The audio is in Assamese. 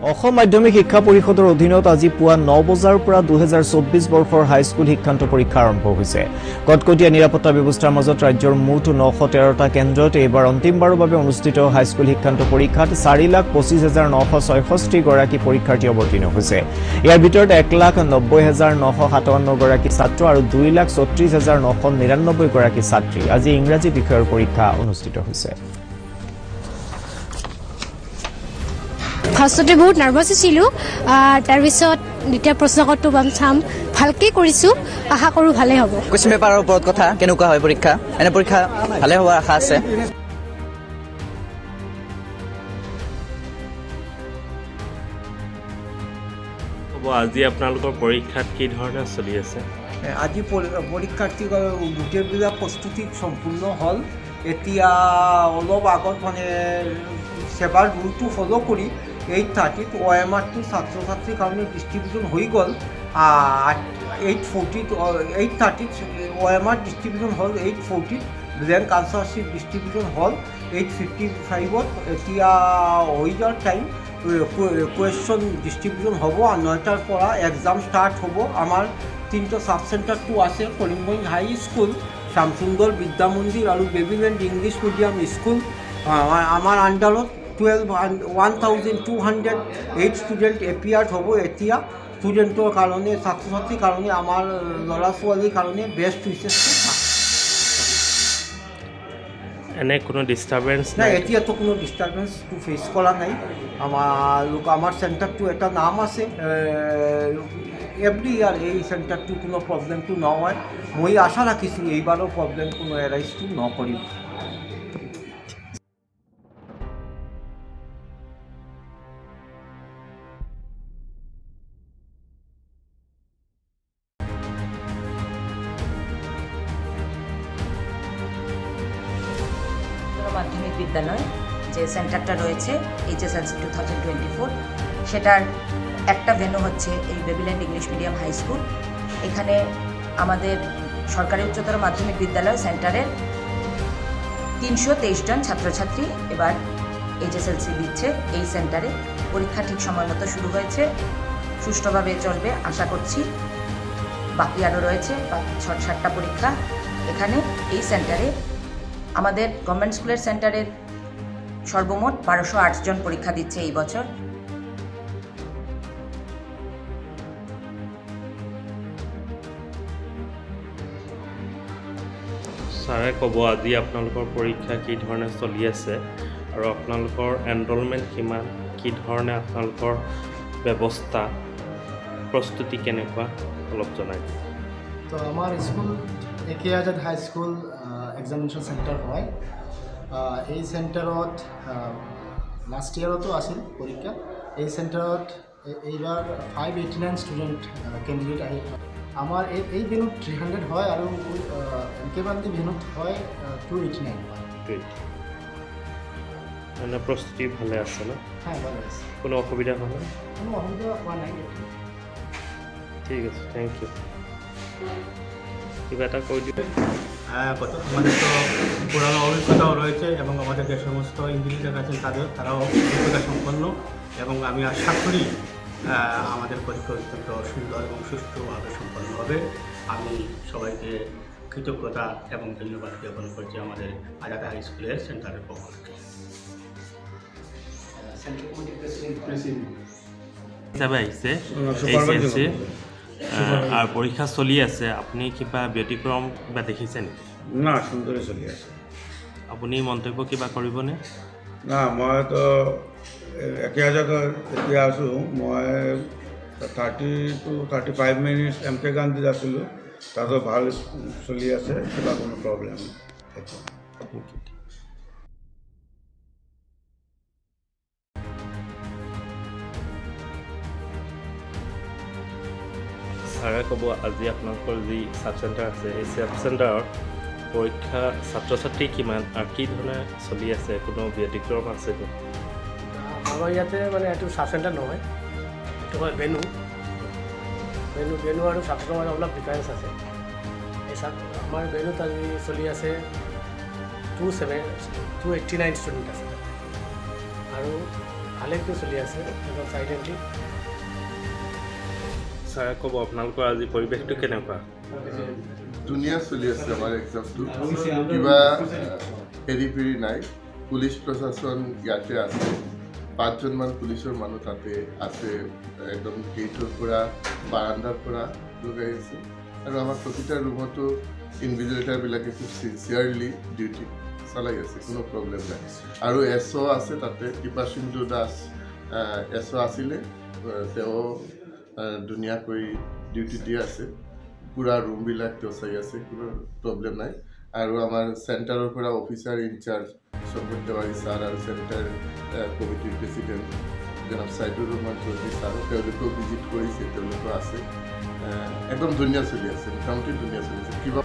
অসম মাধ্যমিক শিক্ষা পৰিষদৰ অধীনত আজি পুৱা 9 বজাৰ পৰা 2024 বৰ্ষৰ হাইস্কুল শিক্ষান্ত পৰীক্ষা আৰম্ভ হৈছে। কটকটীয়া নিৰাপত্তা ব্যৱস্থাৰ মাজত ৰাজ্যৰ মুঠ 913টা কেন্দ্ৰত এইবাৰ অন্তিমবাৰৰ বাবে অনুষ্ঠিত হাইস্কুল শিক্ষান্ত পৰীক্ষাত 4,25,966 গৰাকী পৰীক্ষাৰ্থী অৱতীৰ্ণ হৈছে। ইয়াৰ ভিতৰত 1,90,957 গৰাকী ছাত্ৰ আৰু 2,36,999 গৰাকী ছাত্ৰী আজি ইংৰাজী বিষয়ৰ পৰীক্ষা অনুষ্ঠিত হৈছে। ফাৰ্ষ্টতে বহুত নাৰ্ভাছ আছিলোঁ, তাৰপিছত দ্বিতীয় প্ৰশ্নকটো চাম ভালকৈ কৰিছোঁ, আশা কৰোঁ ভালেই হ'ব। কুৱেশ্যন পেপাৰৰ ওপৰত কথা কেনেকুৱা হয় পৰীক্ষা? এনে পৰীক্ষা ভালে হোৱাৰ আশা আছে। আজি আপোনালোকৰ পৰীক্ষাত কি ধৰণে চলি আছে? আজি পৰীক্ষাৰ্থী গোটেইবিলাক প্ৰস্তুতি সম্পূৰ্ণ হ'ল। এতিয়া অলপ আগত মানে সেৱাৰ ৰুলটো ফ'ল' কৰি 8:30 OMRটো ছাত্ৰ ছাত্ৰীৰ কাৰণে ডিষ্ট্ৰিবিউশ্যন হৈ গ'ল। 8:30 OMR ডিষ্ট্ৰিবিউশ্যন হ'ল, 8:40 ব্লেংক আনচাৰ শ্বীট ডিষ্ট্ৰিবিউশ্যন হ'ল, 8:55 এতিয়া হৈ যোৱাৰ টাইম কুৱেশ্যন ডিষ্ট্ৰিবিউশ্যন হ'ব। 9টাৰ পৰা এক্সাম ষ্টাৰ্ট হ'ব। আমাৰ 3টা ছাব চেণ্টাৰটো আছে, কলিংগঞ্জ হাই স্কুল, শ্যামসুন্দৰ বিদ্যা মন্দিৰ আৰু বেবীলেণ্ড ইংলিছ মিডিয়াম স্কুল। আমাৰ আণ্ডাৰত 1,208 ষ্টুডেণ্ট এপিয়াৰ্ড হ'ব। এতিয়া ষ্টুডেণ্টৰ কাৰণে, ছাত্ৰ ছাত্ৰীৰ কাৰণে, আমাৰ ল'ৰা ছোৱালীৰ কাৰণে বেষ্ট হৈছে। এনে কোনো ডিষ্টাৰ্বেঞ্চ নাই, এতিয়াতো কোনো ডিষ্টাৰ্বেঞ্চটো ফেচ কৰা নাই। আমাৰ চেণ্টাৰটো এটা নাম আছে, এভৰি ইয়াৰ এই চেণ্টাৰটো কোনো প্ৰব্লেমটো নহয়। মই আশা ৰাখিছোঁ এইবাৰৰ প্ৰব্লেম কোনো এৰাইজটো নকৰিব। মাধ্যমিক বিদ্যালয় যে সেন্টারটা রয়েছে HSLC 2024, সেটার একটা ভেন্যু হচ্ছে এই বেবিল্যান্ড ইংলিশ মিডিয়াম হাই স্কুল। এখানে আমাদের সরকারি উচ্চতর মাধ্যমিক বিদ্যালয় সেন্টারের 323 জন ছাত্রছাত্রী এবার HSLC দিচ্ছে এই সেন্টারে। পরীক্ষা ঠিক সময় মতো শুরু হয়েছে, সুষ্ঠুভাবে চলবে আশা করছি। বাকি আরও রয়েছে 6-7টা পরীক্ষা। এখানে এই সেন্টারে আমাদের গভর্নমেন্ট স্কুলের সেন্টারের সর্বমোট 1208 জন পরীক্ষা দিচ্ছে এই বছর। ছাৰে ক'ব আজি আপোনালোকৰ পৰীক্ষা কি ধৰণে চলি আছে আৰু আপোনালোকৰ এনৰলমেণ্ট কিমান, কি ধৰণে আপোনালোকৰ ব্যৱস্থা, প্ৰস্তুতি কেনেকুৱা অলপ জনাই দিব। তো আমার স্কুল একে আজাদ হাই স্কুল এক্সামিনেশন সেন্টার হয়। এই সেন্টারত লাস্ট ইয়ারতো আছিল পরীক্ষা। এই সেন্টারত এইবার 589 স্টুডেন্ট ক্যান্ডিডেট আহি। আমার এই ভেনুত 300 হয় আর একেবারে ভেনুত হয় 289 হয়। মানে প্ৰস্তুতি ভালে আছে ন? হ্যাঁ, ভালো আছে, কোনো অসুবিধা হোৱা নাই? কোনো অসুবিধা হওয়া নাই। ঠিক আছে, থেংক ইউ। কিবা এটা কৈ দিব। আমাদের তো পুরানো অভিজ্ঞতাও রয়েছে এবং আমাদের যে সমস্ত ইঞ্জিনিয়ার আছেন তারাও অভিজ্ঞতা সম্পন্ন, এবং আমি আশা করি আমাদের পরীক্ষা অত্যন্ত সুন্দর এবং সুষ্ঠুভাবে সম্পন্ন হবে। আমি সবাইকে কৃতজ্ঞতা এবং ধন্যবাদ জ্ঞাপন করছি আমাদের আজাদ হাই স্কুলের সেন্টারের পক্ষ থেকে। হিচাপে আহিছে HSLC আর পরীক্ষা চলি আছে, আপনি কিবা ব্যতিক্রম কিবা দেখিছে নেকি? না, সুন্দরে চলি আছে। আপুনি মন্তব্য কিবা কৰিবনে? না, মইতো একে হাজাৰ এতিয়া আছোঁ। মই 30 to 35 মিনিটছ MK গান্ধীত আছিলোঁ, তাতো ভাল চলি আছে, কিবা কোনো প্ৰব্লেম নাই। ছাৰে ক'ব আজি আপোনালোকৰ যি ছাব চেণ্টাৰ আছে, এই ছাব চেণ্টাৰত পৰীক্ষা ছাত্ৰ ছাত্ৰী কিমান আৰু কি ধৰণে চলি আছে, কোনো ব্যতিক্ৰম আছে নেকি? আমাৰ ইয়াতে মানে এইটো ছাব চেণ্টাৰ নহয়, এইটো হয় ভেনু আৰু ছাব চেণ্টাৰ মাজত অলপ ডিফাৰেঞ্চ আছে। এই আমাৰ ভেনুত আজি চলি আছে 289 ষ্টুডেণ্ট আছে আৰু ভালেকৈ চলি আছে একদম চাইলেণ্টলি। ছাৰে ক'ব আপোনালোকৰ আজি পৰিৱেশটো কেনেকুৱা? ধুনীয়া চলি আছে আমাৰ এক্সামটো, কিবা হেৰি ফেৰি নাই। পুলিচ প্ৰশাসন ইয়াতে আছে, 5জনমান পুলিচৰ মানুহ তাতে আছে, একদম গেটৰ পৰা বাৰাণ্ডাৰ পৰা লগাই আছে। আৰু আমাৰ প্ৰতিটা ৰুমতো ইনভিজিলেটাৰবিলাকে খুব চিনচিয়াৰলি ডিউটি চলাই আছে, কোনো প্ৰব্লেম নাই। আৰু SO আছে তাতে, কৃপাসিন্ধু দাস SO আছিলে, তেওঁ ধুনীয়াকৈ ডিউটি দি আছে, পুৰা ৰুমবিলাক তেওঁ চাই আছে, কোনো প্ৰব্লেম নাই। আৰু আমাৰ চেণ্টাৰৰ পৰা অফিচাৰ ইনচাৰ্জ সম্পদ তেওৱাৰী ছাৰ আৰু চেণ্টাৰ কমিটিৰ প্ৰেচিডেণ্ট জনাব ছাইদুৰ ৰহমান চৌধুৰী ছাৰ, তেওঁলোকেও ভিজিট কৰিছে, তেওঁলোকেও আছে। একদম ধুনীয়া চলি আছে, মোটামুটি ধুনীয়া চলি আছে। কিবা